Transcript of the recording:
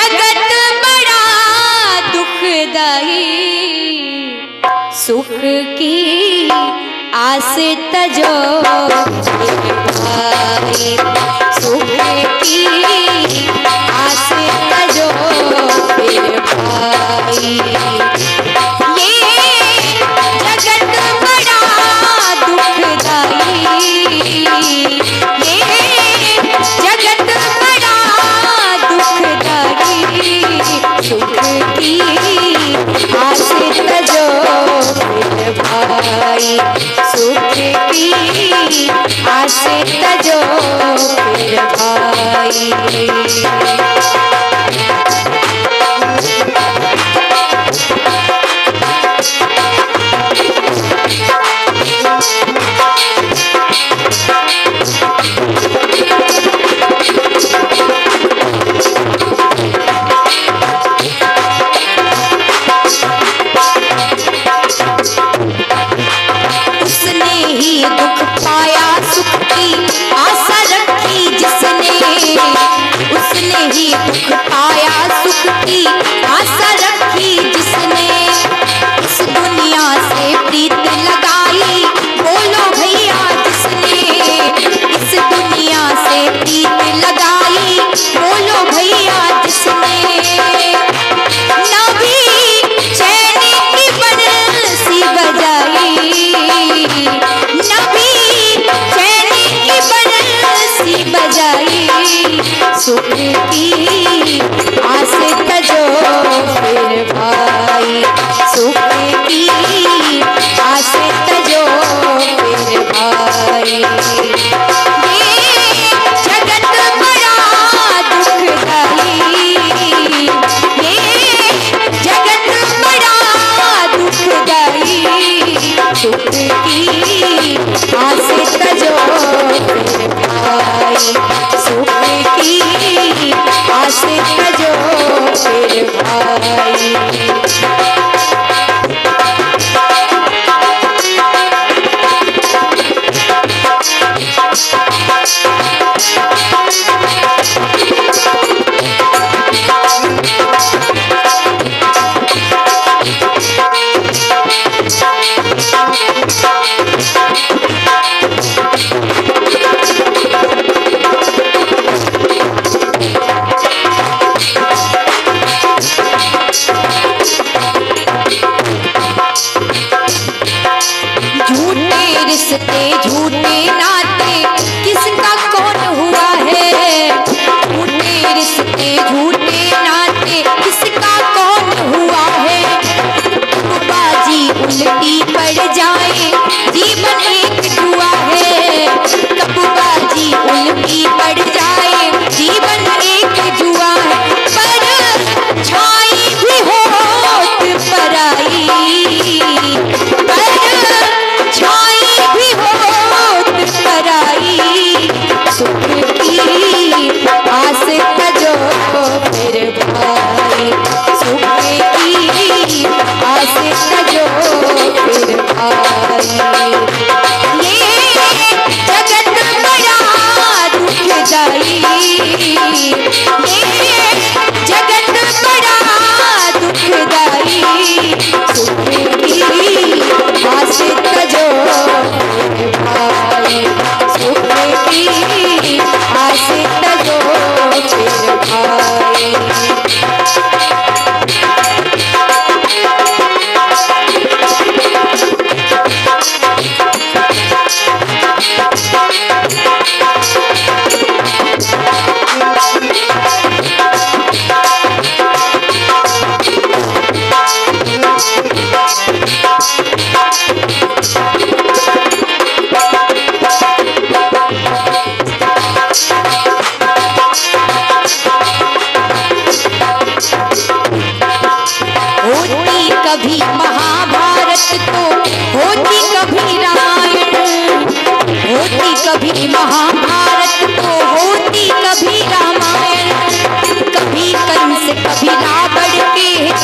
जगत बड़ा दुखदाई, सुख की आस तजो भाई, सुख की आस तजो फिर भाई। ये जगत बड़ा दुखदाई, ये जगत बड़ा दुखदाई, सुख की आस तजो फिर भाई, सुख की आस तजो फिर भाई। दुख पाया सुख की आशा रखी जिसने, उसने ही दुख पाया सुख की आशा रखी जिसने, इस दुनिया से प्रीत लगाई बोलो भैया जिसने, इस दुनिया से प्रीत लगाई बोलो भैया जिसने, नभी चैन की बंसी बजाई, बजाई, सुख की आस तजो फिर भाई, सुख की आस तजो फिर भाई। ये जगत बड़ा दुखदाई, ये जगत बड़ा दुखदाई, सुख की आस तजो फिर भाई, सुख की आस तजो फिर भाई। झूठे रिश्ते झूठे नाते किसका कौन हुआ है, झूठे रिश्ते झूठे नाते किसका कौन हुआ है, बाजी उल्टी पड़ जाए जीवन एक जुआ है, कब बाजी उल्टी पड़ जाए जीवन एक जुआ है, पर छाई भी होत पराई, छाई भी होत पराई, सुख की आस तजो फिर भाई, सुख की आस तजो फिर भाई। ये जगत बड़ा दुखदाई, ये जगत बड़ा दुखदाई, सुख की आस तजो फिर भाई, सुख की आस तजो फिर भाई। कभी महाभारत तो होती कभी रामायण, होती कभी महाभारत तो होती कभी रामायण, कभी कंस कभी रावण के हित